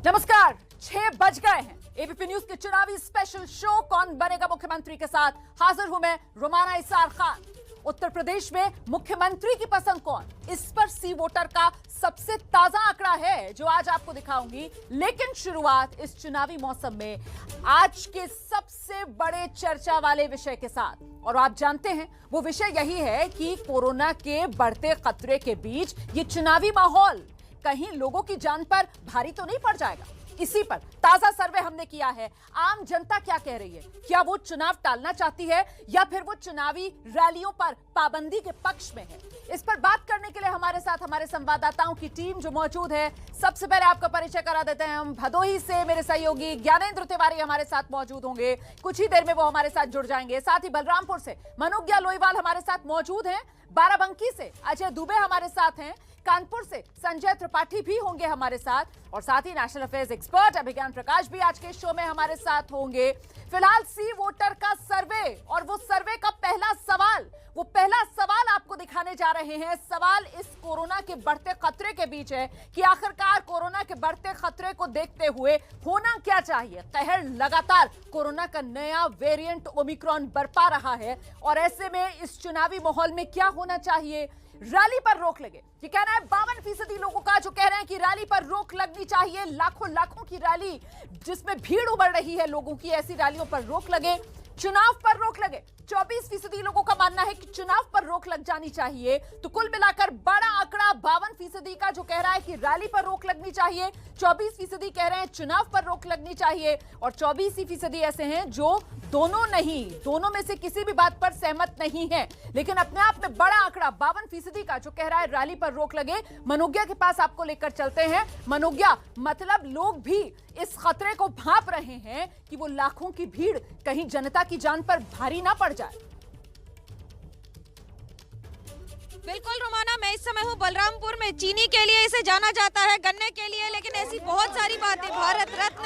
नमस्कार, 6 बज गए हैं। एबीपी न्यूज के चुनावी स्पेशल शो कौन बनेगा मुख्यमंत्री के साथ हाजिर हूं मैं रोमाना इसार खान। उत्तर प्रदेश में मुख्यमंत्री की पसंद कौन, इस पर सी वोटर का सबसे ताजा आंकड़ा है जो आज आपको दिखाऊंगी। लेकिन शुरुआत इस चुनावी मौसम में आज के सबसे बड़े चर्चा वाले विषय के साथ, और आप जानते हैं वो विषय यही है कि कोरोना के बढ़ते खतरे के बीच ये चुनावी माहौल कहीं लोगों की जान पर भारी तो नहीं पड़ जाएगा। इसी पर ताजा सर्वे हमने किया है। आम जनता क्या कह रही है, क्या वो चुनाव टालना चाहती है या फिर वो चुनावी रैलियों पर पाबंदी के पक्ष में है? इस पर बात करने के लिए हमारे साथ हमारे संवाददाताओं की टीम जो मौजूद है। सबसे पहले आपका परिचय करा देते हैं हम। भदोही से मेरे सहयोगी ज्ञानेंद्र तिवारी हमारे साथ मौजूद होंगे, कुछ ही देर में वो हमारे साथ जुड़ जाएंगे। साथ ही बलरामपुर से मनोज्ञा लोईवाल हमारे साथ मौजूद हैं, बाराबंकी से अजय दुबे हमारे साथ हैं, कानपुर से संजय त्रिपाठी भी होंगे हमारे साथ, और साथ ही नेशनल अफेयर्स एक्सपर्ट अभिज्ञान प्रकाश भी आज के शो में हमारे साथ होंगे। फिलहाल सी वोटर का सर्वे, और वो सर्वे का पहला सवाल आपको दिखाने जा रहे हैं। सवाल इस कोरोना के बढ़ते खतरे के बीच है कि आखिरकार कोरोना के बढ़ते खतरे को देखते हुए होना क्या चाहिए। कहर लगातार कोरोना का नया वेरिएंट ओमिक्रॉन बरपा रहा है, और ऐसे में इस चुनावी माहौल में क्या होना चाहिए। रैली पर रोक लगे, ये कहना है 52% लोगों का, जो कह रहे हैं कि रैली पर रोक लगनी चाहिए। लाखों की रैली जिसमें भीड़ उमड़ रही है लोगों की, ऐसी रैलियों पर रोक लगे। चुनाव पर रोक लगे, 24% लोगों का मानना है कि चुनाव पर रोक लग जानी चाहिए। तो कुल मिलाकर बड़ा आंकड़ा 52% का जो कह रहा है कि रैली पर रोक लगनी चाहिए, 24% कह रहे हैं चुनाव पर रोक लगनी चाहिए, और 24% ऐसे हैं जो दोनों में से किसी भी बात पर सहमत नहीं है। लेकिन अपने आप में बड़ा आंकड़ा 52% का जो कह रहा है रैली पर रोक लगे। मनोज्ञा के पास आपको लेकर चलते हैं। मनोज्ञा, मतलब लोग भी इस खतरे को भांप रहे हैं कि वो लाखों की भीड़ कहीं जनता की जान पर भारी ना पड़ जाए। बिल्कुल रोमाना, मैं इस समय हूँ बलरामपुर में। चीनी के लिए इसे जाना जाता है, गन्ने के लिए, लेकिन ऐसी बहुत सारी बातें। भारत रत्न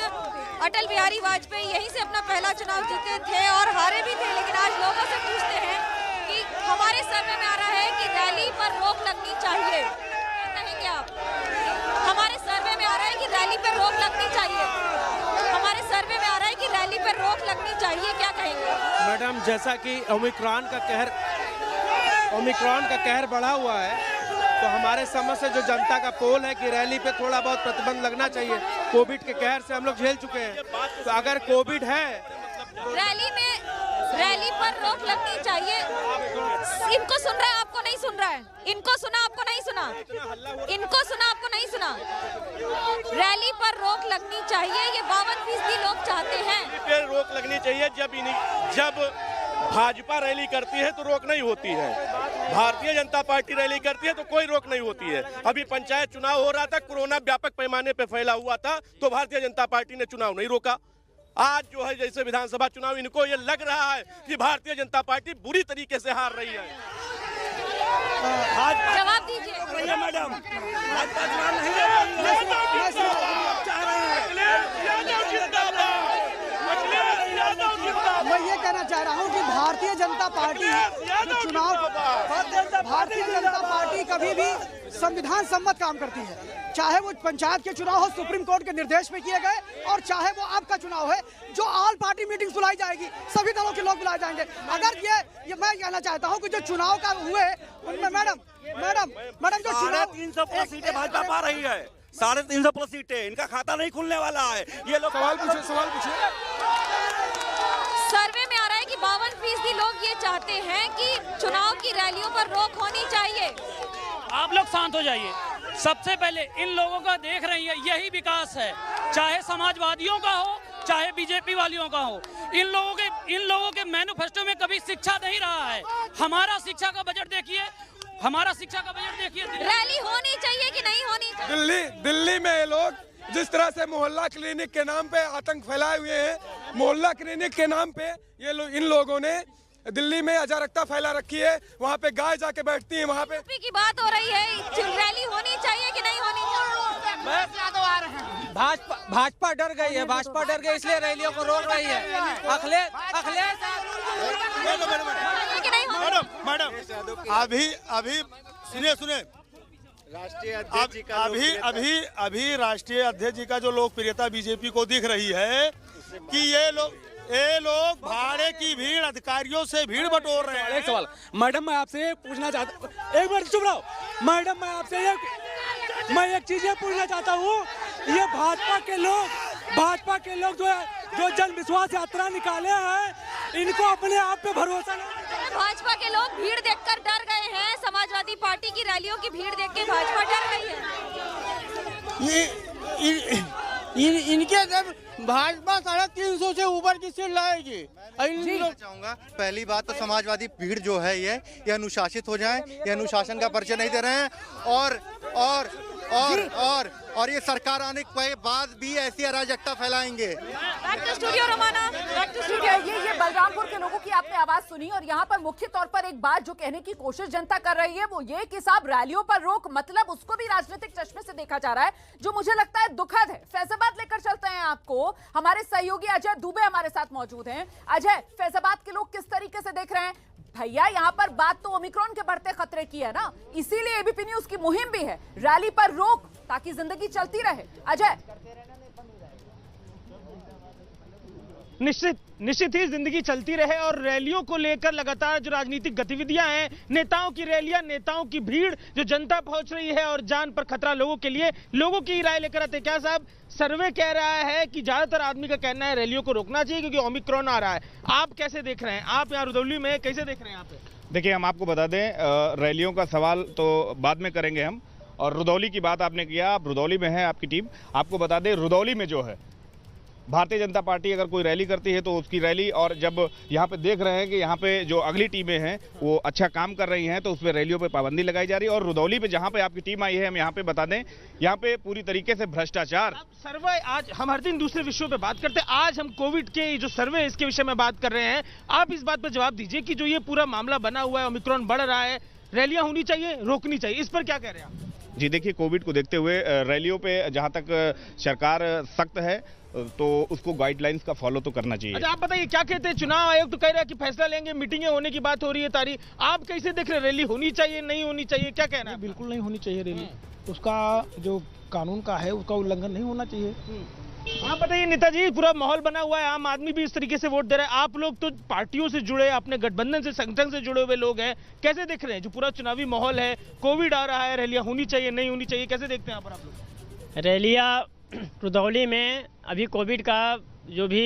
अटल बिहारी वाजपेयी यहीं से अपना पहला चुनाव जीते थे और हारे भी थे, लेकिन आज लोगों से पूछते हैं कि हमारे सर्वे में आ रहा है कि रैली पर रोक लगनी चाहिए। कहेंगे आप? हमारे सर्वे में आ रहा है कि रैली पर रोक लगनी चाहिए। हमारे सर्वे में आ रहा है कि रैली पर रोक लगनी चाहिए, क्या कहेंगे? मैडम, जैसा कि ओमिक्रॉन का कहर बढ़ा हुआ है, तो हमारे समझ से जो जनता का पोल है कि रैली पे थोड़ा बहुत प्रतिबंध लगना चाहिए। कोविड के कहर से हम लोग झेल चुके हैं, तो अगर कोविड है रैली पर रोक लगनी चाहिए। इनको सुन रहा है, आपको नहीं सुन रहा है? इनको सुना, आपको नहीं सुना? इनको सुना, आपको नहीं सुना? रैली पर रोक लगनी चाहिए, ये 52% लोग चाहते हैं। रोक लगनी चाहिए। जब भाजपा रैली करती है तो रोक नहीं होती है, भारतीय जनता पार्टी रैली करती है तो कोई रोक नहीं होती है। अभी पंचायत चुनाव हो रहा था, कोरोना व्यापक पैमाने पे फैला हुआ था, तो भारतीय जनता पार्टी ने चुनाव नहीं रोका। आज जो है जैसे विधानसभा चुनाव, इनको ये लग रहा है कि भारतीय जनता पार्टी बुरी तरीके से हार रही है। जवाब दीजिए मैडम। मैं ये कहना चाह रहा हूँ कि भारतीय जनता पार्टी कभी भी संविधान सम्मत काम करती है। चाहे वो पंचायत के चुनाव हो सुप्रीम कोर्ट के निर्देश में किए गए, और चाहे वो आपका चुनाव है जो ऑल पार्टी मीटिंग बुलाई जाएगी, सभी दलों के लोग बुलाए जाएंगे। अगर ये मैं कहना चाहता हूँ कि जो चुनाव का हुए उनमें मैडम जो 300+ सीटें भाजपा पा रही है, 350+ सीटें, इनका खाता नहीं खुलने वाला है। ये लोग सवाल पूछे। सर्वे में आ रहा है कि 52% लोग ये चाहते हैं कि चुनाव की रैलियों पर रोक होनी चाहिए। आप लोग शांत हो जाइए। सबसे पहले इन लोगों का देख रही है, यही विकास है, चाहे समाजवादियों का हो चाहे बीजेपी वालियों का हो। इन लोगों के मैनिफेस्टो में कभी शिक्षा नहीं रहा है। हमारा शिक्षा का बजट देखिए। रैली होनी चाहिए कि नहीं होनी चाहिए? दिल्ली में ये लोग जिस तरह से मोहल्ला क्लिनिक के नाम पे आतंक फैलाए हुए हैं, मोहल्ला क्लिनिक के नाम पे इन लोगों ने दिल्ली में अराजकता फैला रखी है। वहाँ पे गाय जाके बैठती है, वहाँ पे की बात हो रही है। रैली होनी चाहिए कि नहीं होनी चाहिए? भाजपा डर गई है, इसलिए रैलियों को रोक रही है। अखिलेश मैडम, अभी सुनिए, राष्ट्रीय अध्यक्ष जी का अभी राष्ट्रीय अध्यक्ष जी का जो लोकप्रियता बीजेपी को दिख रही है कि ये लोग भाड़े की भीड़, अधिकारियों से भीड़ बटोर रहे हैं। एक सवाल मैडम, मैं आपसे पूछना चाहता हूँ, एक मिनट चुप रहो मैडम, मैं एक चीज ये पूछना चाहता हूँ, ये भाजपा के लोग जो जन विश्वास यात्रा निकाले हैं, इनको अपने आप पे भरोसा नहीं। भाजपा के लोग भीड़ देखकर डर गए हैं। समाजवादी पार्टी की रैलियों की भीड़ देख के भाजपा डर गई है। इनके जब भाजपा 350 से ऊपर की सीट लाएगी। चाहूंगा पहली बात तो समाजवादी भीड़ जो है ये अनुशासित हो जाए, ये अनुशासन का परिचय नहीं दे रहे हैं और ये सरकार आने के बाद भी ऐसी अराजकता फैलाएंगे। Back to studio Romana, back to studio. ये बलरामपुर के लोगों की आपने आवाज सुनी और यहाँ पर मुख्य तौर पर एक बात जो कहने की कोशिश जनता कर रही है वो ये कि साहब रैलियों पर रोक, मतलब उसको भी राजनीतिक चश्मे से देखा जा रहा है, जो मुझे लगता है दुखद है। फैजाबाद लेकर चलते हैं आपको, हमारे सहयोगी अजय दुबे हमारे साथ मौजूद हैं। अजय, फैजाबाद के लोग किस तरीके से देख रहे हैं? भैया यहाँ पर बात तो ओमिक्रॉन के बढ़ते खतरे की है ना, इसीलिए एबीपी न्यूज की मुहिम भी है, रैली पर रोक ताकि जिंदगी चलती रहे। अजय, निश्चित ही जिंदगी चलती रहे और रैलियों को लेकर लगातार जो राजनीतिक गतिविधियां हैं, नेताओं की रैलियां, नेताओं की भीड़, जो जनता पहुंच रही है और जान पर खतरा लोगों के लिए, लोगों की राय लेकर आते। क्या साहब, सर्वे कह रहा है कि ज्यादातर आदमी का कहना है रैलियों को रोकना चाहिए क्योंकि ओमिक्रॉन आ रहा है। आप कैसे देख रहे हैं? आप यहाँ रुदौली में कैसे देख रहे हैं? आप देखिए, हम आपको बता दें, रैलियों का सवाल तो बाद में करेंगे हम, और रुदौली की बात आपने किया, आप रुदौली में हैं, आपकी टीम। आपको बता दें, रुदौली में जो है भारतीय जनता पार्टी अगर कोई रैली करती है तो उसकी रैली, और जब यहाँ पे देख रहे हैं कि यहाँ पे जो अगली टीमें हैं वो अच्छा काम कर रही हैं तो उसमें रैलियों पे पाबंदी लगाई जा रही है। और रुदौली पे जहाँ पे आपकी टीम आई है, हम यहाँ पे बता दें, यहाँ पे पूरी तरीके से भ्रष्टाचार। सर्वे, आज हम हर दिन दूसरे विषयों पे बात करते हैं, आज हम कोविड के जो सर्वे इसके विषय में बात कर रहे हैं। आप इस बात पर जवाब दीजिए कि जो ये पूरा मामला बना हुआ है, ओमिक्रॉन बढ़ रहा है, रैलियां होनी चाहिए, रोकनी चाहिए, इस पर क्या कह रहे हैं आप? जी देखिए, कोविड को देखते हुए रैलियों पे जहाँ तक सरकार सख्त है तो उसको गाइडलाइंस का फॉलो तो करना चाहिए। अच्छा, आप बताइए क्या कहते हैं? चुनाव आयोग तो कह रहा है कि फैसला लेंगे, मीटिंगें होने की बात हो रही है तारीख, आप कैसे देख रहे हैं? रैली होनी चाहिए, नहीं होनी चाहिए, क्या कहना है? बिल्कुल नहीं होनी चाहिए रैली, उसका जो कानून का है उसका उल्लंघन नहीं होना चाहिए। आप बताइए नेताजी, पूरा माहौल बना हुआ है, आम आदमी भी इस तरीके से वोट दे रहा है, आप लोग तो पार्टियों से जुड़े, अपने गठबंधन से, संगठन से जुड़े हुए लोग हैं, कैसे देख रहे हैं जो पूरा चुनावी माहौल है? कोविड आ रहा है, रैलियां होनी चाहिए, नहीं होनी चाहिए, कैसे देखते हैं यहाँ पर आप लोग? रैलियां रुदौली में अभी कोविड का जो भी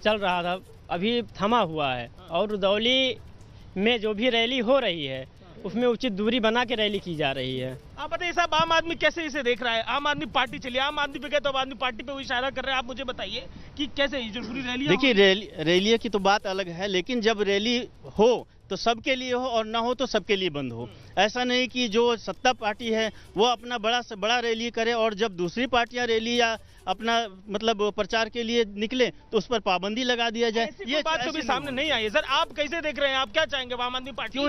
चल रहा था अभी थमा हुआ है, और रुदौली में जो भी रैली हो रही है उसमें उचित दूरी बना के रैली की जा रही है। आप बताइए साहब, आम आदमी कैसे इसे देख रहा है? आम आदमी पार्टी चलिए, आम आदमी पे गए तो आम आदमी पार्टी पे वो इशारा कर रहे हैं, आप मुझे बताइए कि कैसे जो पूरी रैली? देखिए, रैली की तो बात अलग है, लेकिन जब रैली हो तो सबके लिए हो और ना हो तो सबके लिए बंद हो। ऐसा नहीं कि जो सत्ता पार्टी है वो अपना बड़ा से बड़ा रैली करे और जब दूसरी पार्टियां रैली या अपना मतलब प्रचार के लिए निकले तो उस पर पाबंदी लगा दिया जाए। ये बात तो भी सामने नहीं आई है सर, आप कैसे देख रहे हैं? आप क्या चाहेंगे आम आदमी पार्टी?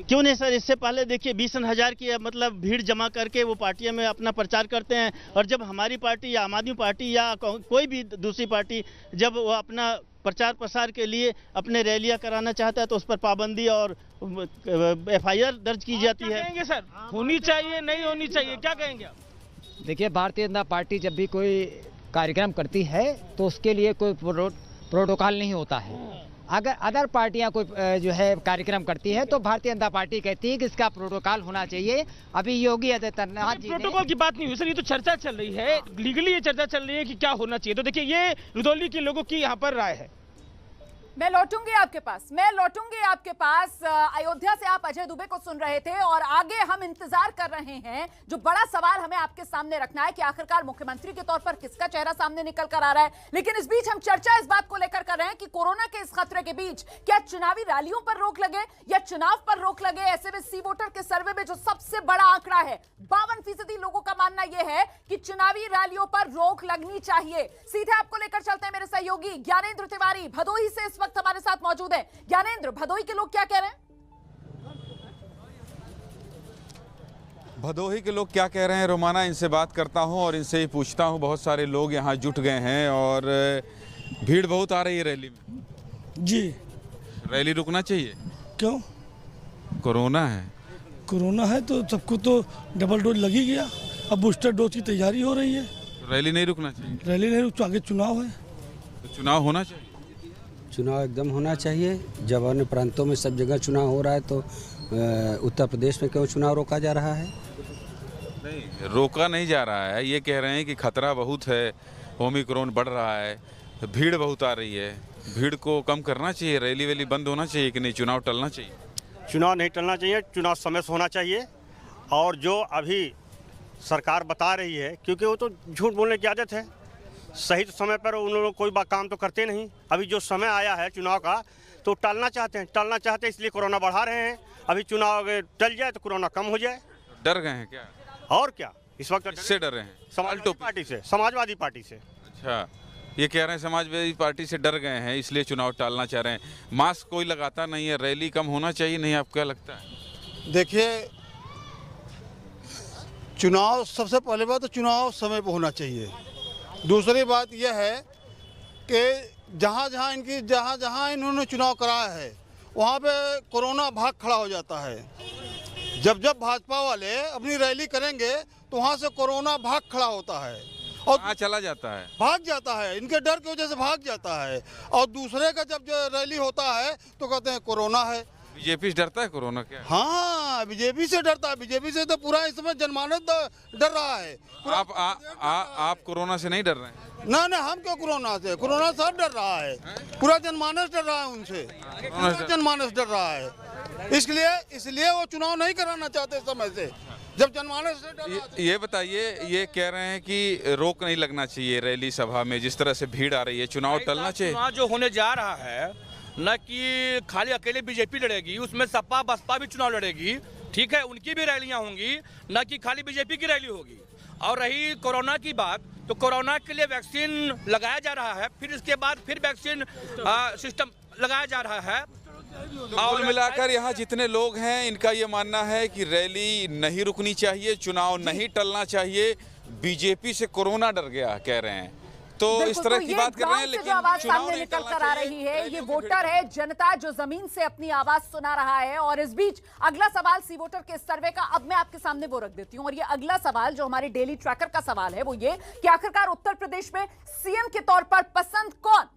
क्यों नहीं सर, इससे पहले देखिए 20,000 की मतलब भीड़ जमा करके वो पार्टियां में अपना प्रचार करते हैं, और जब हमारी पार्टी या आम आदमी पार्टी या कोई भी दूसरी पार्टी जब वो अपना प्रचार प्रसार के लिए अपने रैलियां कराना चाहता है तो उस पर पाबंदी और FIR दर्ज की जाती है। क्या कहेंगे सर, होनी चाहिए, नहीं होनी चाहिए, क्या कहेंगे आप? देखिए, भारतीय जनता पार्टी जब भी कोई कार्यक्रम करती है तो उसके लिए कोई प्रोटोकॉल नहीं होता है। अगर अदर पार्टियां कोई जो है कार्यक्रम करती है तो भारतीय जनता पार्टी कहती है कि इसका प्रोटोकॉल होना चाहिए। अभी योगी आदित्यनाथ जी प्रोटोकॉल की बात नहीं हुई सर, ये तो चर्चा चल रही है, लीगली ये चर्चा चल रही है कि क्या होना चाहिए। तो देखिए, ये रुदौली के लोगों की यहाँ पर राय है। मैं लौटूंगी आपके पास। अयोध्या से आप अजय दुबे को सुन रहे थे और आगे हम इंतजार कर रहे हैं। जो बड़ा सवाल हमें आपके सामने रखना है कि आखिरकार मुख्यमंत्री के तौर पर किसका चेहरा सामने निकल कर आ रहा है। लेकिन इस बीच हम चर्चा इस बात को लेकर कर रहे हैं कि कोरोना के इस खतरे के बीच क्या चुनावी रैलियों पर रोक लगे या चुनाव पर रोक लगे। ऐसे में सी वोटर के सर्वे में जो सबसे बड़ा आंकड़ा है, 52% लोगों का मानना यह है कि चुनावी रैलियों पर रोक लगनी चाहिए। सीधे आपको लेकर चलते हैं मेरे सहयोगी ज्ञानेंद्र तिवारी भदोही से इस वक्त हमारे साथ मौजूद है। ज्ञानेंद्र, भदोही के लोग क्या कह रहे हैं? भदोही के लोग क्या कह रहे हैं, रोमाना इनसे बात करता हूं और इनसे ही पूछता हूं। बहुत सारे लोग यहां जुट गए हैं और भीड़ बहुत आ रही है रैली में। जी, रैली रुकना चाहिए। क्यों? कोरोना है। कोरोना है तो सबको तो डबल डोज लग ही गया, अब बूस्टर डोज की तैयारी हो रही है। रैली नहीं रुकना चाहिए? रैली नहीं रुक तो आगे चुनाव है। तो चुनाव होना चाहिए? चुनाव एकदम होना चाहिए। जब अन्य प्रांतों में सब जगह चुनाव हो रहा है तो उत्तर प्रदेश में क्यों चुनाव रोका जा रहा है? नहीं, रोका नहीं जा रहा है। ये कह रहे हैं कि खतरा बहुत है, ओमिक्रॉन बढ़ रहा है, भीड़ बहुत आ रही है, भीड़ को कम करना चाहिए, रैली वैली बंद होना चाहिए कि नहीं, चुनाव टलना चाहिए? चुनाव नहीं टलना चाहिए, चुनाव समय से होना चाहिए। और जो अभी सरकार बता रही है, क्योंकि वो तो झूठ बोलने की आदत है, सही तो समय पर उन लोगों कोई काम तो करते नहीं। अभी जो समय आया है चुनाव का तो टालना चाहते हैं, इसलिए कोरोना बढ़ा रहे हैं। अभी चुनाव अगर टल जाए तो कोरोना कम हो जाए। डर गए हैं क्या? और क्या, इस वक्त किससे डर रहे हैं? समाजवादी पार्टी से। अच्छा, ये कह रहे हैं समाजवादी पार्टी से डर गए हैं इसलिए चुनाव टालना चाह रहे हैं। मास्क कोई लगाता नहीं है, रैली कम होना चाहिए नहीं, आपको क्या लगता है? देखिए, चुनाव सबसे पहले बात तो चुनाव समय पर होना चाहिए। दूसरी बात यह है कि जहाँ जहाँ इन्होंने चुनाव कराया है वहाँ पे कोरोना भाग खड़ा हो जाता है। जब भाजपा वाले अपनी रैली करेंगे तो वहाँ से कोरोना भाग खड़ा होता है और चला जाता है, भाग जाता है, इनके डर की वजह से भाग जाता है। और दूसरे का जब रैली होता है तो कहते हैं कोरोना है। बीजेपी से डरता है कोरोना क्या? हाँ, बीजेपी से डरता है। बीजेपी से तो पूरा इस समय जनमानस डर रहा है। आप कोरोना से नहीं डर रहे हैं? ना, हम क्यों कोरोना से? कोरोना सब डर रहा है, पूरा जनमानस डर रहा है उनसे, जनमानस डर रहा है। इसलिए वो चुनाव नहीं कराना चाहते समय से, जब जनमानस से डर। ये बताइए, ये कह रहे हैं कि रोक नहीं लगना चाहिए रैली सभा में, जिस तरह से भीड़ आ रही है, चुनाव टलना चाहिए? चुनाव जो होने जा रहा है न कि खाली अकेले बीजेपी लड़ेगी, उसमें सपा बसपा भी चुनाव लड़ेगी, ठीक है, उनकी भी रैलियां होंगी, न कि खाली बीजेपी की रैली होगी। और रही कोरोना की बात, तो कोरोना के लिए वैक्सीन लगाया जा रहा है, फिर इसके बाद फिर वैक्सीन सिस्टम लगाया जा रहा है। तो कुल मिलाकर यहाँ जितने लोग हैं इनका ये मानना है कि रैली नहीं रुकनी चाहिए, चुनाव नहीं टलना चाहिए, बीजेपी से कोरोना डर गया कह रहे हैं। तो इस तरह की बात कर रहे हैं, लेकिन जो आवाज चुनाव सामने नहीं निकल टलना कर आ चाहिए। रही है, ये वोटर है, जनता जो जमीन से अपनी आवाज सुना रहा है। और इस बीच अगला सवाल सी वोटर के सर्वे का अब मैं आपके सामने वो रख देती हूं। और ये अगला सवाल जो हमारे डेली ट्रैकर का सवाल है वो ये कि आखिरकार उत्तर प्रदेश में सीएम के तौर पर पसंद कौन?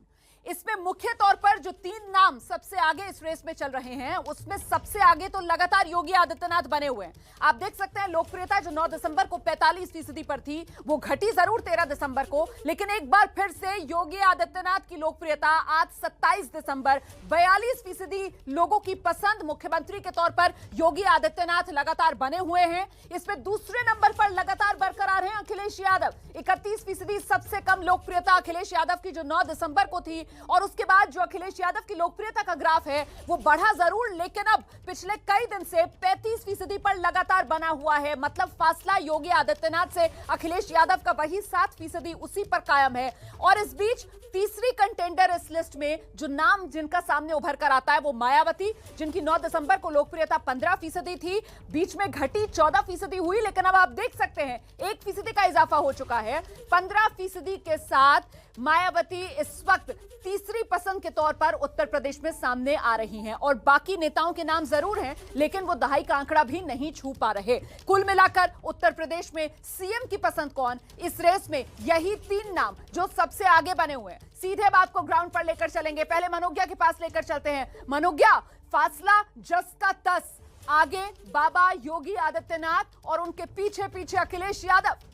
इसमें मुख्य तौर पर जो 3 नाम सबसे आगे इस रेस में चल रहे हैं, उसमें सबसे आगे तो लगातार योगी आदित्यनाथ बने हुए हैं। आप देख सकते हैं लोकप्रियता जो 9 दिसंबर को 45% पर थी, वो घटी जरूर 13 दिसंबर को, लेकिन एक बार फिर से योगी आदित्यनाथ की लोकप्रियता आज 27 दिसंबर 42% लोगों की पसंद मुख्यमंत्री के तौर पर योगी आदित्यनाथ लगातार बने हुए हैं। इसमें दूसरे नंबर पर लगातार बरकरार हैं अखिलेश यादव, 31%। सबसे कम लोकप्रियता अखिलेश यादव की जो 9 दिसंबर को थी, और उसके बाद जो अखिलेश यादव की लोकप्रियता का ग्राफ है वो बढ़ा जरूर, लेकिन अब पिछले कई दिन से 35% पर लगातार बना हुआ है। मतलब फासला योगी आदित्यनाथ से अखिलेश यादव का वही 7% उसी पर कायम है। और इस बीच तीसरी कंटेंडर इस लिस्ट में जो नाम जिनका सामने उभर कर आता है वो मायावती, जिनकी 9 दिसंबर को लोकप्रियता 15% थी, बीच में घटी 14% हुई, लेकिन अब आप देख सकते हैं 1% का इजाफा हो चुका है। 15% के साथ मायावती इस वक्त तीसरी पसंद के तौर पर उत्तर प्रदेश में सामने आ रही हैं। और बाकी नेताओं के नाम जरूर हैं, लेकिन वो दहाई का आंकड़ा भी नहीं छू पा रहे। कुल मिलाकर उत्तर प्रदेश में सीएम की पसंद कौन, इस रेस में यही 3 नाम जो सबसे आगे बने हुए हैं। सीधे बात को ग्राउंड पर लेकर चलेंगे, पहले मनोज्ञा के पास लेकर चलते हैं। मनोज्ञा, फासला जस का तस, आगे बाबा योगी आदित्यनाथ और उनके पीछे पीछे अखिलेश यादव।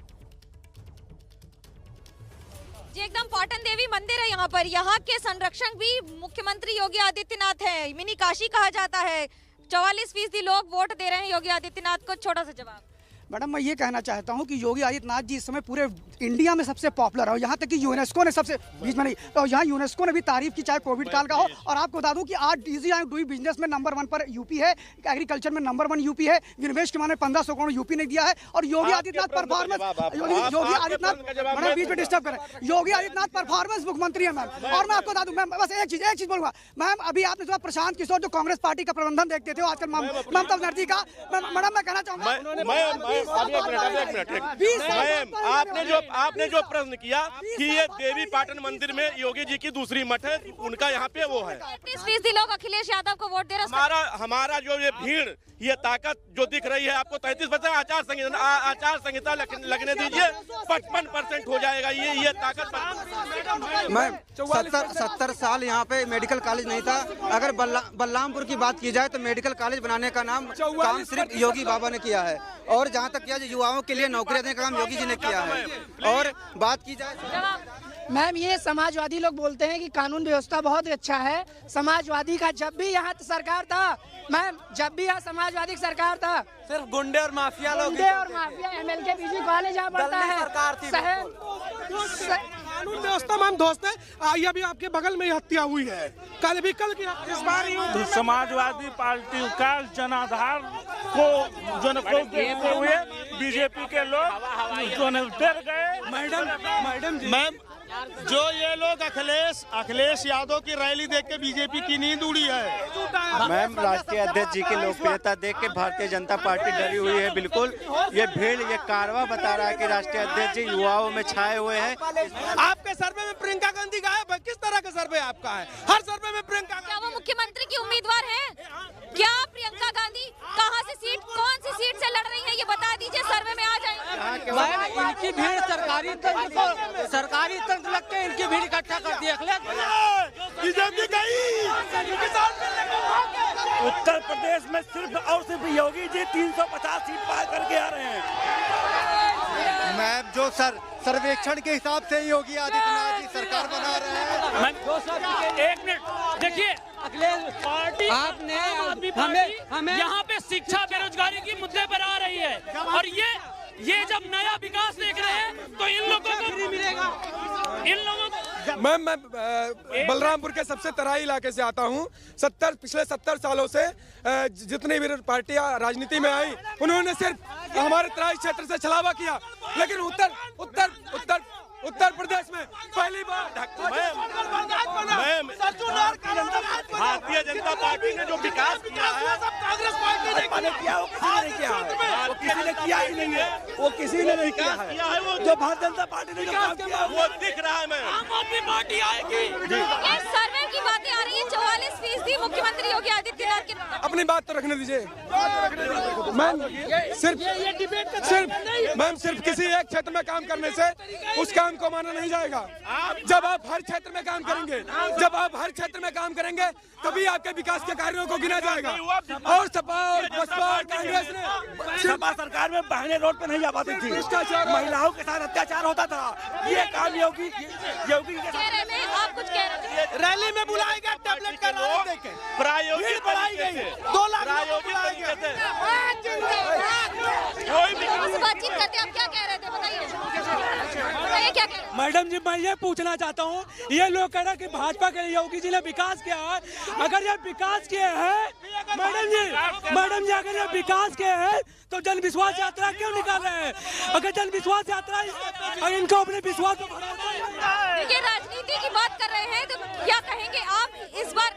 जी, एकदम पाटन देवी मंदिर है यहाँ पर। यहाँ के संरक्षक भी मुख्यमंत्री योगी आदित्यनाथ है, मिनी काशी कहा जाता है। 44% लोग वोट दे रहे हैं योगी आदित्यनाथ को। छोटा सा जवाब। मैडम, मैं ये कहना चाहता हूँ कि योगी आदित्यनाथ जी इस समय पूरे इंडिया में सबसे पॉपुलर है। यहाँ तक कि यूनेस्को ने सबसे बीच में नहीं, तो यहाँ यूनेस्को ने भी तारीफ की, चाहे कोविड काल का हो। और आपको बता दूं कि आज इजी डूइंग बिजनेस में नंबर 1 पर यूपी है, एग्रीकल्चर में नंबर 1 यूपी है, विनिवेश के माने 1500 करोड़ यूपी ने दिया है। और योगी आदित्यनाथ परफॉर्मेंस, योगी आदित्यनाथ, मैडम बीच में डिस्टर्ब करें, योगी आदित्यनाथ परफॉर्मेंस मुख्यमंत्री है मैम। और मैं आपको बता दूं, मैं बस एक चीज बोलूंगा मैम, अभी आपने जो प्रशांत किशोर जो कांग्रेस पार्टी का प्रबंधन देखते थे आजकल ममता बनर्जी का, मैडम मैं कहना चाहूंगा मैम, आपने जो आपने जो प्रश्न किया कि ये देवी पाटन मंदिर में योगी जी की दूसरी मठ है, उनका यहाँ पे वो है। 33% लोग अखिलेश यादव को वोट दे रहे हैं। हमारा जो ये भीड़, ये ताकत जो दिख रही है आपको 33%, आचार संहिता लगने दीजिए, 55% हो जाएगा ये ताकत। मैम 70 साल यहाँ पे मेडिकल कॉलेज नहीं था। अगर बलरामपुर की बात की जाए तो मेडिकल कॉलेज बनाने का काम सिर्फ योगी बाबा ने किया है, और जहाँ तक किया युवाओं के लिए नौकरी देने का काम योगी जी ने किया है। और बात की जाए मैम, ये समाजवादी लोग बोलते हैं कि कानून व्यवस्था बहुत अच्छा है। समाजवादी का जब भी यहाँ सरकार था मैम, जब भी यहाँ समाजवादी की सरकार था, सिर्फ गुंडे और माफिया लोग, गुंडे और माफिया MLK पीजी कॉलेज यहाँ पड़ता है। कानून व्यवस्था मैम दोस्त है, ये अभी आपके बगल में हत्या हुई है, कल की इस बार तो समाजवादी पार्टी का जनाधार को जो देखते हुए बीजेपी के लोग जो डर गए। मैडम जी, जो ये लोग अखिलेश यादव की रैली देख के बीजेपी की नींद उड़ी है। मैम, राष्ट्रीय अध्यक्ष जी की लोकप्रियता देख के भारतीय जनता पार्टी डरी हुई है। बिल्कुल ये भीड़, ये कारवा बता रहा है कि राष्ट्रीय अध्यक्ष जी युवाओं में छाए हुए हैं। आपके सर्वे में प्रियंका गांधी गायब है, किस तरह का सर्वे आपका है? हर सर्वे में प्रियंका, क्या वो मुख्यमंत्री की उम्मीदवार है? क्या प्रियंका गांधी कहां से सीट, कौन सी सीट से लड़ रही है, ये बता दीजिए, सर्वे में आ जाए। इनकी भीड़ सरकारी तंत्र लग के इनकी भीड़ इकट्ठा कर दी। बीजेपी गई। उत्तर प्रदेश में सिर्फ और सिर्फ योगी जी 350 सीट पार करके आ रहे हैं। मैम, जो सर्वेक्षण के हिसाब से योगी आदित्यनाथ जी सरकार बना रहे हैं। एक मिनट देखिए, अखिलेश पार्टी आपने हमें यहाँ पे शिक्षा बेरोजगारी की मुद्दे पर आ रही है, और ये जब नया विकास देख रहे हैं तो इन लोगों को मिलेगा। मैम, मैं बलरामपुर के सबसे तराई इलाके से आता हूँ। पिछले 70 सालों से जितनी भी पार्टियां राजनीति में आई, उन्होंने सिर्फ हमारे तराई क्षेत्र से छलावा किया, लेकिन उत्तर प्रदेश में पहली बार भारतीय जनता पार्टी ने जो विकास किया है, कांग्रेस पार्टी ने किया, वो किसी ने किया ही नहीं है। वो किसी ने नहीं किया है। वो जो भारतीय जनता पार्टी ने किया वो दिख रहा है। आम आदमी पार्टी आएगी। ये सर्वे की बातें आ रही है, 44% मुख्यमंत्री योगी आदित्यनाथ के। अपनी बात तो रखने दीजिए मैम। सिर्फ किसी एक क्षेत्र में काम करने से उस काम को माना नहीं जाएगा। जब आप हर क्षेत्र में काम करेंगे, तभी आपके विकास के कार्यों को गिना जाएगा। और सपा और बसपा और कांग्रेस ने सपा सरकार में बहनें रोड पे नहीं जा पाती थी, महिलाओं के साथ अत्याचार होता था। ये काम योगी आप कुछ कह रहे थे। रैली में बुलाए गए, टेबलेट का नाम देके प्रायोगिक बढ़ाई गई, 2 लाख बातचीत करते आप क्या कह रहे थे, बताइए क्या कह रहे हैं? मैडम जी, मैं ये पूछना चाहता हूँ, ये लोग कह रहे हैं कि भाजपा के योगी जी ने विकास किया है। अगर ये विकास किए हैं मैडम जी, अगर ये विकास किए हैं तो जन विश्वास यात्रा क्यों निकाल रहे हैं? अगर जन विश्वास यात्रा इनको अपने विश्वास को देखिए, राजनीति की बात कर रहे हैं तो क्या कहेंगे आप इस बार?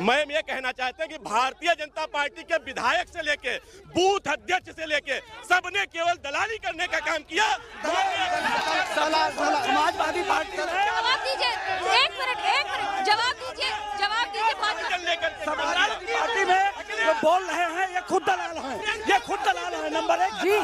मैम, ये कहना चाहते हैं कि भारतीय जनता पार्टी के विधायक से लेके बूथ अध्यक्ष से लेके सबने केवल दलाली करने का काम किया। समाजवादी पार्टी जवाब दीजिए, एक मिनट जवाब दीजिए समाजवादी पार्टी में जो बोल रहे हैं ये खुद दलाल हैं, नंबर 1 जी।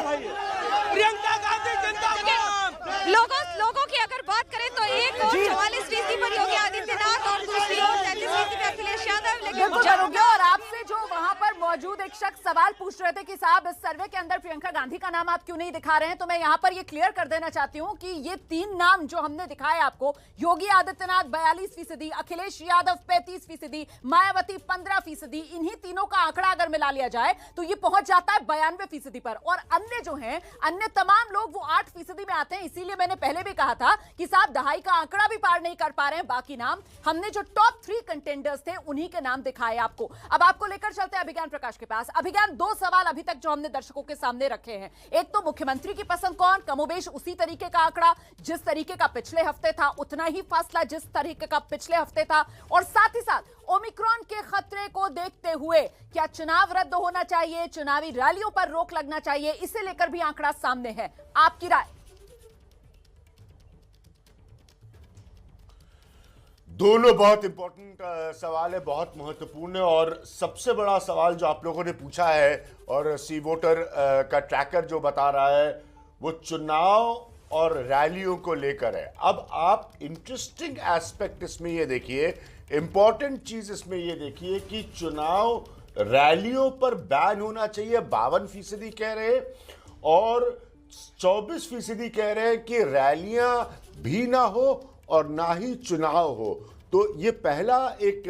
प्रियंका गांधी जिंदाबाद। लोगों की अगर बात करें तो एक और 44% पर योगी आदित्यनाथ और दूसरी ओर 33% पर अखिलेश यादव। लेकिन और आपसे जो वहां पर मौजूद एक शख्स सवाल पूछ रहे थे कि साहब इस सर्वे के अंदर प्रियंका गांधी का नाम आप क्यों नहीं दिखा रहे हैं, तो मैं यहां पर ये क्लियर कर देना चाहती हूं कि ये 3 नाम जो हमने दिखाए आपको, योगी आदित्यनाथ 42%, अखिलेश यादव 35%, मायावती 15%, इन्हीं तीनों का आंकड़ा अगर मिला लिया जाए तो ये पहुंच जाता है 92% पर। और अन्य जो हैं, अन्य तमाम लोग वो 8% में आते हैं। इसीलिए मैंने पहले भी कहा था कि साहब दहाई का आंकड़ा भी पार नहीं कर पा रहे हैं। बाकी नाम हमने जो टॉप 3 कंटेंडर्स थे उन्हीं के नाम दिखाए आपको। अब आपको लेकर चलते हैं अभिज्ञान प्रकाश के पास। अभिज्ञान, 2 सवाल अभी तक जो हमने दर्शकों के सामने रखे हैं। एक तो मुख्यमंत्री की पसंद कौन, कमोबेश उसी तरीके का आंकड़ा जिस तरीके का पिछले हफ्ते था, उतना ही फासला जिस तरीके का पिछले हफ्ते था, और साथ ही साथ ओमिक्रॉन के खतरे को देखते हुए क्या चुनाव रद्द होना चाहिए, चुनावी रैलियों पर रोक लगना चाहिए, इसे लेकर भी आंकड़ा सामने है। आपकी राय? दोनों बहुत इंपॉर्टेंट सवाल है, बहुत महत्वपूर्ण है। और सबसे बड़ा सवाल जो आप लोगों ने पूछा है और सी वोटर का ट्रैकर जो बता रहा है वो चुनाव और रैलियों को लेकर है। अब आप इंटरेस्टिंग एस्पेक्ट इसमें ये देखिए, इंपॉर्टेंट चीज इसमें ये देखिए कि चुनाव रैलियों पर बैन होना चाहिए 52% कह रहे हैं, और 24% कह रहे हैं कि रैलियां भी ना हो और ना ही चुनाव हो। तो ये पहला एक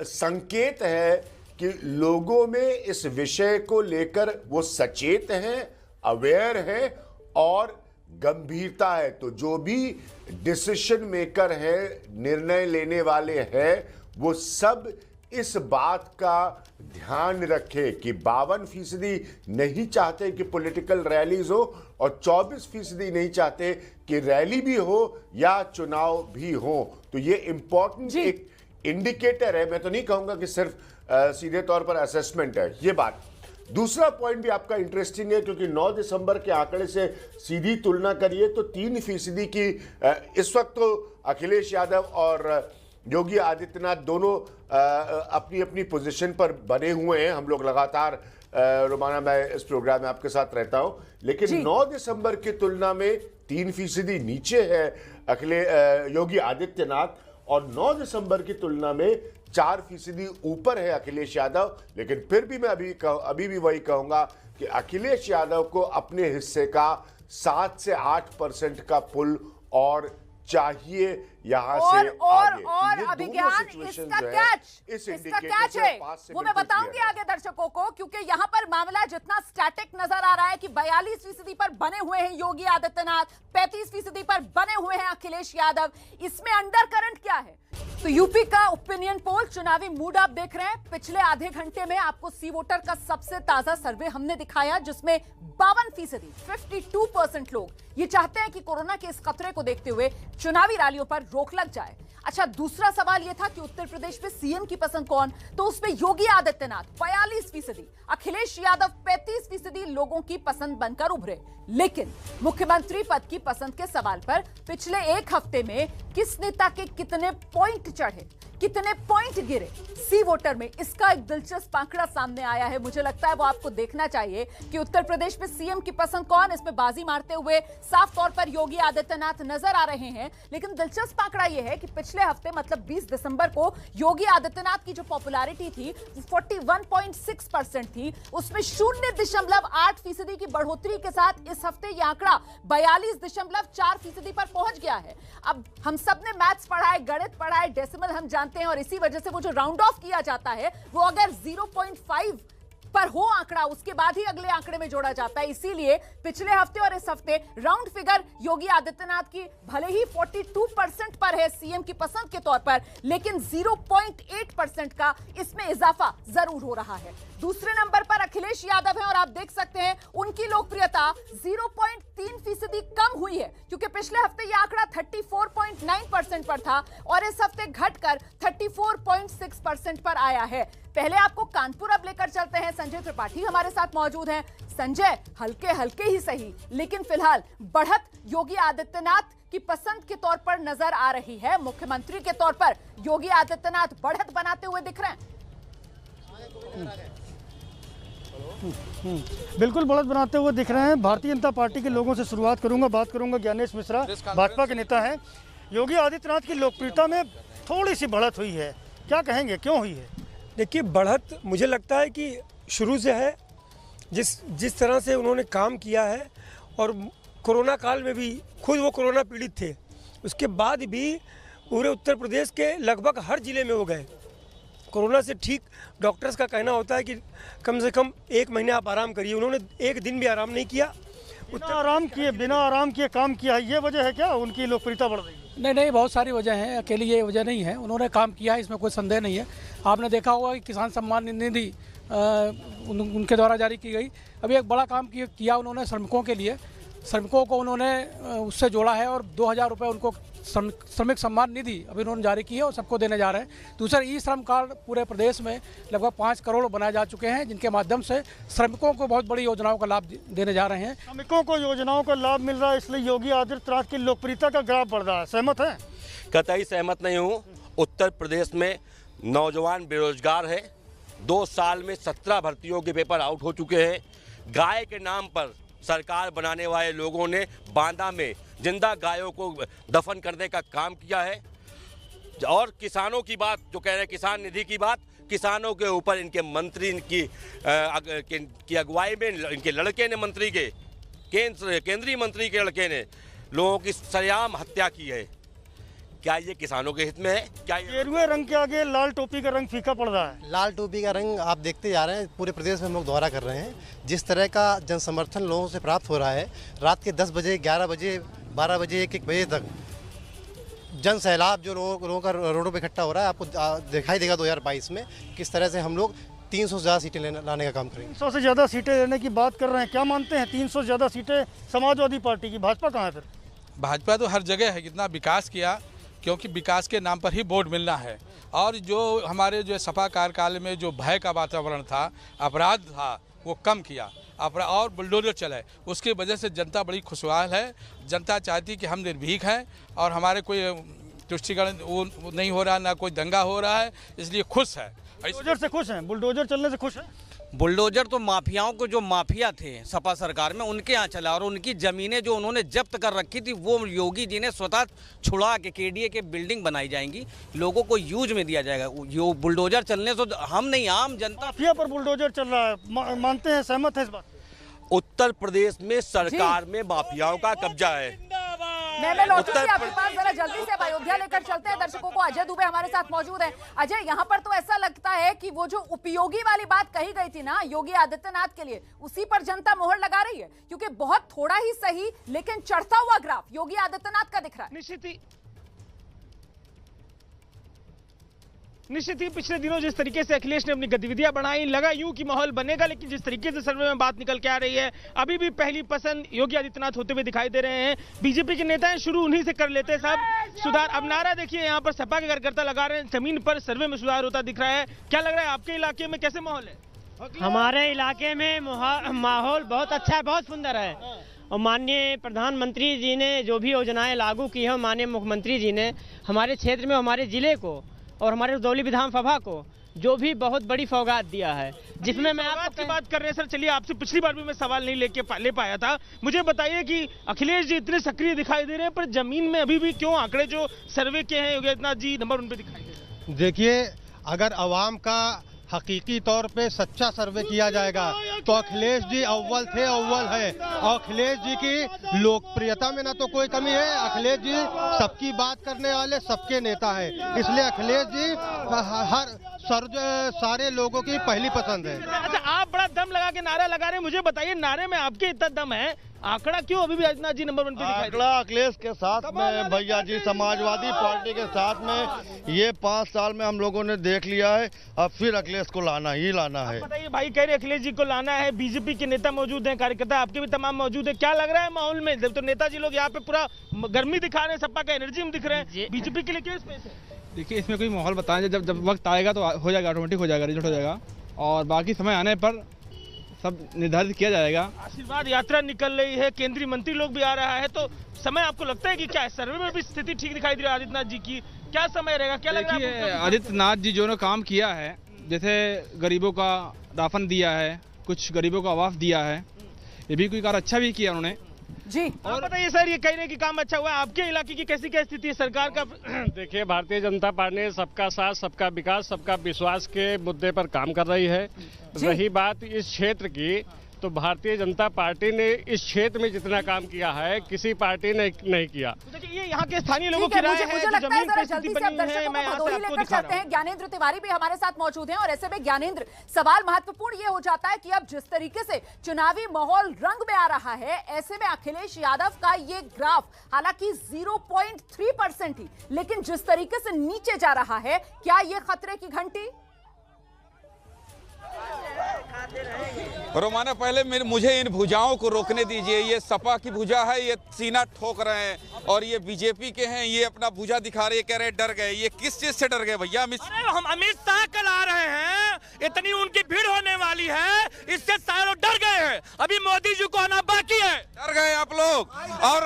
संकेत है कि लोगों में इस विषय को लेकर वो सचेत हैं, अवेयर हैं और गंभीरता है। तो जो भी डिसीजन मेकर है, निर्णय लेने वाले हैं, वो सब इस बात का ध्यान रखे कि 52% नहीं चाहते कि पॉलिटिकल रैलीज हो और 24% नहीं चाहते कि रैली भी हो या चुनाव भी हो। तो ये इंपॉर्टेंट एक इंडिकेटर है। मैं तो नहीं कहूंगा कि सिर्फ सीधे तौर पर असेसमेंट है ये बात। दूसरा पॉइंट भी आपका इंटरेस्टिंग है क्योंकि 9 दिसंबर के आंकड़े से सीधी तुलना करिए तो 3% की इस वक्त तो अखिलेश यादव और योगी आदित्यनाथ दोनों अपनी अपनी पोजीशन पर बने हुए हैं। हम लोग लगातार रोमाना मैं इस प्रोग्राम में आपके साथ रहता हूं, लेकिन 9 दिसंबर की तुलना में 3% नीचे है योगी आदित्यनाथ और 9 दिसंबर की तुलना में 4% ऊपर है अखिलेश यादव। लेकिन फिर भी मैं अभी भी वही कहूंगा कि अखिलेश यादव को अपने हिस्से का 7 से 8% का पुल और चाहिए यहां से आगे। और अभिज्ञान इसका कैच है वो मैं बताऊंगी आगे दर्शकों को, क्योंकि यहां पर मामला जितना स्टैटिक नजर आ रहा है कि 42% पर बने हुए हैं योगी आदित्यनाथ, 35% पर बने हुए हैं अखिलेश यादव, इसमें अंडर करंट क्या है? तो यूपी का ओपिनियन पोल, चुनावी मूड आप देख रहे हैं। पिछले आधे घंटे में आपको सी वोटर का सबसे ताजा सर्वे हमने दिखाया जिसमें 52%, 52% लोग ये चाहते हैं कि कोरोना के इस खतरे को देखते हुए चुनावी रैलियों पर रोक लग जाए। अच्छा, दूसरा सवाल यह था कि उत्तर प्रदेश में सीएम की पसंद कौन, तो उसमें योगी आदित्यनाथ 42%, अखिलेश यादव 35% लोगों की पसंद बनकर उभरे। लेकिन मुख्यमंत्री पद की पसंद के सवाल पर पिछले एक हफ्ते में किस नेता के कितने पॉइंट चढ़े, कितने पॉइंट गिरे सी वोटर में, इसका एक दिलचस्प आंकड़ा सामने आया है। मुझे लगता है वो आपको देखना चाहिए कि उत्तर प्रदेश में सीएम की पसंद कौन, इसमें बाजी मारते हुए साफ तौर पर योगी आदित्यनाथ नजर आ रहे हैं। लेकिन दिलचस्प आंकड़ा यह है कि पिछले हफ्ते मतलब 20 दिसंबर को योगी आदित्यनाथ की जो पॉपुलैरिटी थी 41.6% थी, उसमें 0.8% की बढ़ोतरी के साथ इस हफ्ते यह आंकड़ा 42.4% पर पहुंच गया है। अब हम सब ने मैथ्स पढ़ा है, गणित पढ़ा है, डेसिमल हम जानते हैं और इसी वजह से वो जो राउंड ऑफ किया जाता है वो अगर 0.5 पर हो आंकड़ा उसके बाद ही अगले आंकड़े में जोड़ा जाता है। इसीलिए पिछले हफ्ते और इस हफ्ते राउंड फिगर योगी आदित्यनाथ की भले ही 42% पर है सीएम की पसंद के तौर पर, लेकिन 0.8% का इसमें इजाफा जरूर हो रहा है। दूसरे नंबर पर अखिलेश यादव हैं और आप देख सकते हैं उनकी लोकप्रियता 0.3% कम हुई है क्योंकि पिछले हफ्ते यह आंकड़ा 34.9% पर था और इस हफ्ते घटकर 34.6% पर आया है। पहले आपको कानपुर अब लेकर चलते हैं, संजय त्रिपाठी हमारे साथ मौजूद हैं। संजय, हल्के हल्के ही सही लेकिन फिलहाल बढ़त योगी आदित्यनाथ की पसंद के तौर पर नजर आ रही है। मुख्यमंत्री के तौर पर योगी आदित्यनाथ बढ़त बनाते हुए दिख रहे हैं। बिल्कुल बढ़त बनाते हुए दिख रहे हैं। भारतीय जनता पार्टी के लोगों से शुरुआत करूंगा, बात करूंगा ज्ञानेश मिश्रा, भाजपा के नेता हैं। योगी आदित्यनाथ की लोकप्रियता में थोड़ी सी बढ़त हुई है, क्या कहेंगे, क्यों हुई है? देखिए, बढ़त मुझे लगता है कि शुरू से है, जिस तरह से उन्होंने काम किया है और कोरोना काल में भी खुद वो कोरोना पीड़ित थे, उसके बाद भी पूरे उत्तर प्रदेश के लगभग हर जिले में हो गए कोरोना से ठीक। डॉक्टर्स का कहना होता है कि कम से कम 1 महीने आप आराम करिए, उन्होंने 1 दिन भी आराम नहीं किया। बिना आराम किए काम किया है, ये वजह है क्या उनकी लोकप्रियता बढ़ रही है? नहीं, बहुत सारी वजह हैं, अकेली ये वजह नहीं है। उन्होंने काम किया है, इसमें कोई संदेह नहीं है। आपने देखा होगा कि किसान सम्मान निधि उनके द्वारा जारी की गई। अभी एक बड़ा काम किया उन्होंने श्रमिकों के लिए, श्रमिकों को उन्होंने उससे जोड़ा है और 2000 रुपये उनको श्रमिक सम्मान निधि अभी उन्होंने जारी की है और सबको देने जा रहे हैं। दूसरा ई श्रम कार्ड पूरे प्रदेश में लगभग 5 करोड़ बनाए जा चुके हैं, जिनके माध्यम से श्रमिकों को बहुत बड़ी योजनाओं का लाभ देने जा रहे हैं। श्रमिकों को योजनाओं का लाभ मिल रहा है, इसलिए योगी आदित्यनाथ की लोकप्रियता का ग्राफ बढ़ रहा है, सहमत है? कतई सहमत नहीं हूँ। उत्तर प्रदेश में नौजवान बेरोजगार है। 2 साल में 17 भर्तियों के पेपर आउट हो चुके हैं। गाय के नाम पर सरकार बनाने वाले लोगों ने बांदा में जिंदा गायों को दफन करने का काम किया है। और किसानों की बात जो कह रहे हैं, किसान निधि की बात, किसानों के ऊपर इनके मंत्री की अगुवाई में इनके लड़के ने, मंत्री के केंद्रीय मंत्री के लड़के ने लोगों की सरेआम हत्या की है। क्या ये किसानों के हित में है? क्या ये गेरुए रंग के आगे लाल टोपी का रंग फीका पड़ रहा है? लाल टोपी का रंग आप देखते जा रहे हैं, पूरे प्रदेश में हम लोग दोहरा कर रहे हैं। जिस तरह का जन समर्थन लोगों से प्राप्त हो रहा है, रात के 10 बजे, 11 बजे, 12 बजे, 1-1 बजे तक जन सैलाब जो लोगों का रोडों पे इकट्ठा हो रहा है, आपको दिखाई देगा 2022 में किस तरह से हम लोग 300 से ज़्यादा सीटें लाने का काम करेंगे। 300 से ज़्यादा सीटें लेने की बात कर रहे हैं, क्या मानते हैं 300 से ज़्यादा सीटें समाजवादी पार्टी की? भाजपा कहाँ है फिर? भाजपा तो हर जगह है, कितना विकास किया, क्योंकि विकास के नाम पर ही वोट मिलना है। और जो हमारे जो सपा कार्यकाल में जो भय का वातावरण था, अपराध था, वो कम किया और बुलडोजर चलाए, उसकी वजह से जनता बड़ी खुशहाल है। जनता चाहती कि हम निर्भीक हैं और हमारे कोई तुष्टिकरण वो नहीं हो रहा, ना कोई दंगा हो रहा है, इसलिए खुश है। बुलडोजर से खुश हैं? बुलडोजर चलने से खुश हैं? बुलडोजर तो माफियाओं को, जो माफिया थे सपा सरकार में, उनके यहाँ चला और उनकी ज़मीनें जो उन्होंने जब्त कर रखी थी वो योगी जी ने स्वतः छुड़ा के केडीए के बिल्डिंग बनाई जाएंगी, लोगों को यूज में दिया जाएगा। यो बुलडोजर चलने से हम नहीं, आम जनता। माफिया पर बुलडोजर चल रहा है, मानते हैं, सहमत है इस बात? उत्तर प्रदेश में सरकार में माफियाओं का कब्जा है। मैं लौटूंगी आपके पास, जरा जल्दी से अब अयोध्या लेकर चलते हैं दर्शकों को। अजय दुबे हमारे साथ मौजूद हैं। अजय, यहाँ पर तो ऐसा लगता है कि वो जो उपयोगी वाली बात कही गई थी ना योगी आदित्यनाथ के लिए, उसी पर जनता मोहर लगा रही है, क्योंकि बहुत थोड़ा ही सही लेकिन चढ़ता हुआ ग्राफ योगी आदित्यनाथ का दिख रहा है। निश्चित ही पिछले दिनों जिस तरीके से अखिलेश ने अपनी गतिविधियां बढ़ाई, लगा यूं कि माहौल बनेगा, लेकिन जिस तरीके से सर्वे में बात निकल के आ रही है, अभी भी पहली पसंद योगी आदित्यनाथ होते हुए दिखाई दे रहे हैं। बीजेपी के नेता हैं, शुरू उन्हीं से कर लेते हैं साहब सुधार। अब नारा देखिए, यहाँ पर सपा के कार्यकर्ता लगा रहे हैं, जमीन पर सर्वे में सुधार होता दिख रहा है। क्या लग रहा है आपके इलाके में कैसे माहौल है? हमारे इलाके में माहौल बहुत अच्छा है, बहुत सुंदर है। और माननीय प्रधानमंत्री जी ने जो भी योजनाएं लागू की है, माननीय मुख्यमंत्री जी ने हमारे क्षेत्र में, हमारे जिले को और हमारे रुदौली विधानसभा को जो भी बहुत बड़ी सौगात दिया है, जिसमें मैं आपकी बात कर रहे हैं। सर चलिए, आपसे पिछली बार भी मैं सवाल नहीं ले पाया था। मुझे बताइए कि अखिलेश जी इतने सक्रिय दिखाई दे रहे हैं, पर जमीन में अभी भी क्यों आंकड़े जो सर्वे के हैं योगी आदित्यनाथ जी नंबर उन पे दिखाई दे रहे हैं? देखिए, अगर आवाम का हकीकी तौर पे सच्चा सर्वे किया जाएगा तो अखिलेश जी अव्वल थे, अव्वल है। और अखिलेश जी की लोकप्रियता में ना तो कोई कमी है। अखिलेश जी सबकी बात करने वाले, सबके नेता है, इसलिए अखिलेश जी सारे लोगों की पहली पसंद है। अच्छा, आप बड़ा दम लगा के नारा लगा रहे हैं, मुझे बताइए नारे में आपके इतना दम है, आंकड़ा क्यों अभी भी आदित्यनाथ जी नंबर 1 पे दिखाई? आंकड़ा अखिलेश के साथ में, भैया जी, समाजवादी पार्टी के साथ में ये 5 साल में हम लोगों ने देख लिया है। अब फिर अखिलेश को लाना ही लाना है। बताइए भाई, कह रहे अखिलेश जी को लाना है, बीजेपी के नेता मौजूद हैं, कार्यकर्ता आपके भी तमाम मौजूद है, क्या लग रहा है माहौल में? जब तो नेताजी लोग यहाँ पे पूरा गर्मी दिखा रहे हैं, सपा का एनर्जी में दिख रहे हैं, बीजेपी के लिए क्या स्पेस है? देखिए, इसमें कोई माहौल बताएं, जब वक्त आएगा तो हो जाएगा, ऑटोमेटिक हो जाएगा, रिजल्ट हो जाएगा, और बाकी समय आने पर सब निर्धारित किया जाएगा। आशीर्वाद यात्रा निकल रही है, केंद्रीय मंत्री लोग भी आ रहा है, तो समय आपको लगता है कि क्या सर्वे में भी स्थिति ठीक दिखाई दे रही है आदित्यनाथ जी की? क्या समय रहेगा, क्या लग रहा है? आदित्यनाथ जी जो ने काम किया है, जैसे गरीबों का राशन दिया है, कुछ गरीबों को आवास दिया है, ये भी कोई कार्य अच्छा भी किया उन्होंने जी। और बताइए सर, ये कह रहे हैं कि काम अच्छा हुआ है, आपके इलाके की कैसी क्या स्थिति है सरकार का? देखिए, भारतीय जनता पार्टी ने सबका साथ, सबका विकास, सबका विश्वास के मुद्दे पर काम कर रही है। रही बात इस क्षेत्र की, तो भारतीय जनता पार्टी ने इस क्षेत्र में जितना काम किया है किसी पार्टी ने नहीं किया। देखिए, ये यहाँ के स्थानीय लोगों की राय है, मुझे लगता है जरा जल्दी से अब दर्शकों को भदोही लेकर चलते हैं। ज्ञानेंद्र तिवारी भी हमारे साथ मौजूद हैं, और ऐसे में ज्ञानेंद्र, सवाल महत्वपूर्ण ये हो जाता है कि अब जिस तरीके से चुनावी माहौल रंग में आ रहा है, ऐसे में अखिलेश यादव का ये ग्राफ हालांकि 0.3% ही, लेकिन जिस तरीके से नीचे जा रहा है, क्या ये खतरे की घंटी? रोमाना पहले मुझे इन भुजाओं को रोकने दीजिए। ये सपा की भुजा है, ये सीना ठोक रहे हैं, और ये बीजेपी के हैं, ये अपना भुजा दिखा रहे हैं, कह रहे डर गए। ये किस चीज से डर गए भैया? हम अमित शाह कल आ रहे हैं, इतनी उनकी भीड़ होने वाली है, इससे सारे लोग डर गए हैं। अभी मोदी जी को आना बाकी है। डर गए आप लोग। और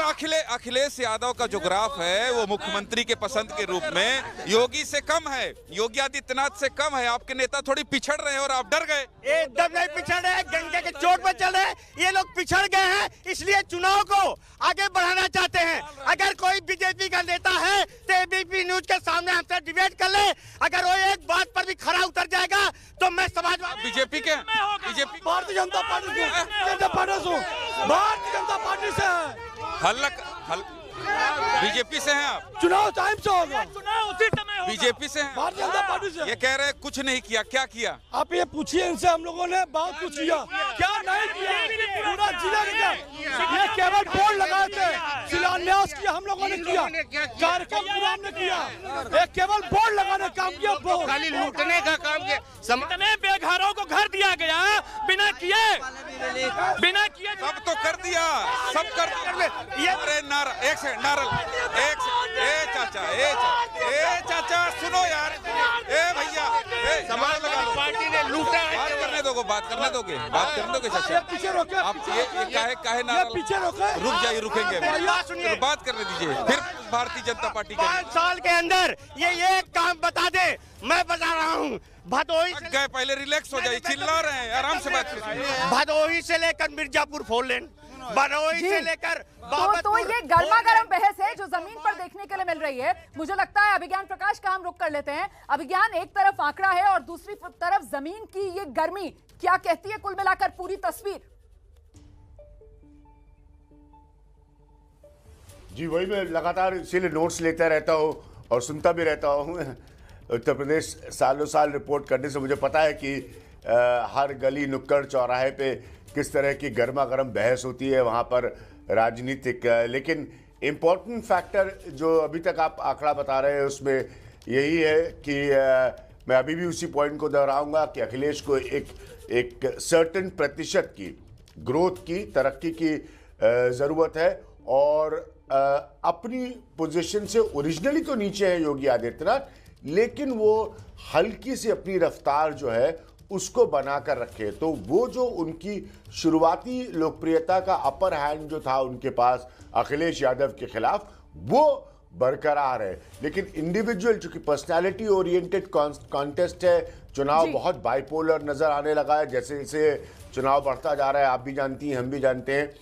अखिलेश यादव का जो ग्राफ है वो मुख्यमंत्री के पसंद के रूप में योगी से कम है, योगी आदित्यनाथ से कम है। आपके नेता थोड़ी पिछड़ रहे हैं और आप डर गए। एकदम नहीं पिछड़ रहे, गंगे के चोट पर चल रहे। ये लोग पिछड़ गए हैं, इसलिए चुनाव को आगे बढ़ाना चाहते हैं। अगर कोई बीजेपी का नेता है तो एबीपी न्यूज के सामने हमसे डिबेट कर ले। अगर वो एक बात पर भी खरा उतर जाएगा तो मैं Samajwadi BJP Bharatiya Janata party BJP से हैं आप? चुनाव टाइम से होगा, चुनाव उसी समय होगा। बीजेपी से हैं? भारतीय जनता पार्टी से। ये कह रहे हैं कुछ नहीं किया, क्या किया? आप ये पूछिए इनसे, हम लोगों ने बहुत कुछ किया। क्या नहीं किया? पूरा जिला किया। ये केवल बोर्ड लगाए थे, शिलान्यास किया हम लोगों ने किया, कार्यक्रम पूरा हमने किया। एक केवल बोर्ड लगाने काम किया, खाली लूटने का काम किया। कितने बेघरों को घर दिया गया बिना किए। सब तो कर दिया, सब कर दिया। अरे नारा एक से नारल एक से, ए चाचा सुनो यार, ए भैया, समाज पार्टी ने लूटा है। बात करने दोगे चाचा? पीछे रोके आप ये काहे नारल? पीछे रोके, रुक जाइए, रुकेंगे। तो बात करने दीजिए। फिर भारतीय जनता पार्टी 5 साल के अंदर ये एक काम बता दे, मैं बता रहा हूँ। भदोही से गए, पहले रिलैक्स हो जाइए, चिल्ला रहे हैं, आराम से बात कीजिए। भदोही से लेकर मिर्जापुर 4 लेन, भदोही से लेकर तो ये गर्मा गर्म बहस है जो जमीन पर देखने के लिए मिल रही है। मुझे लगता है अभिज्ञान प्रकाश का हम रुख कर लेते हैं। अभिज्ञान, एक तरफ आंकड़ा है और दूसरी तरफ जमीन की ये गर्मी क्या कहती है कुल मिलाकर पूरी तस्वीर? जी वही, मैं लगातार इसीलिए नोट्स लेता रहता हूँ और सुनता भी रहता हूँ। उत्तर प्रदेश सालों साल रिपोर्ट करने से मुझे पता है कि हर गली नुक्कड़ चौराहे पे किस तरह की गर्मा गर्म बहस होती है वहाँ पर राजनीतिक। लेकिन इम्पोर्टेंट फैक्टर जो अभी तक आप आंकड़ा बता रहे हैं उसमें यही है कि मैं अभी भी उसी पॉइंट को दोहराऊंगा कि अखिलेश को एक सर्टेन प्रतिशत की ग्रोथ की, तरक्की की ज़रूरत है। और अपनी पोजीशन से ओरिजिनली तो नीचे है योगी आदित्यनाथ, लेकिन वो हल्की सी अपनी रफ्तार जो है उसको बनाकर रखे। तो वो जो उनकी शुरुआती लोकप्रियता का अपर हैंड जो था उनके पास अखिलेश यादव के खिलाफ, वो बरकरार है। लेकिन इंडिविजुअल, चूंकि पर्सनालिटी ओरिएंटेड कॉन्टेस्ट है, चुनाव बहुत बाइपोलर नजर आने लगा है जैसे जैसे चुनाव बढ़ता जा रहा है, आप भी जानती हैं, हम भी जानते हैं।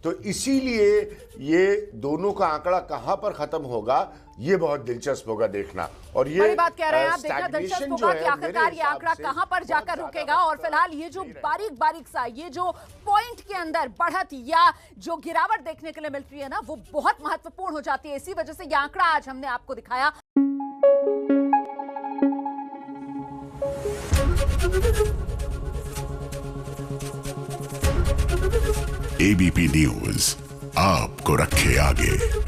तो इसीलिए ये दोनों का आंकड़ा कहां पर खत्म होगा ये बहुत दिलचस्प होगा देखना। और ये बड़ी बात कह रहे हैं आप, देखना दिलचस्प होगा कि आखिरकार ये आंकड़ा कहां पर जाकर रुकेगा। और फिलहाल ये जो बारीक बारीक सा ये जो पॉइंट के अंदर बढ़त या जो गिरावट देखने के लिए मिल रही है ना, वो बहुत महत्वपूर्ण हो जाती है। इसी वजह से ये आंकड़ा आज हमने आपको दिखाया। एबीपी न्यूज आपको रखे आगे।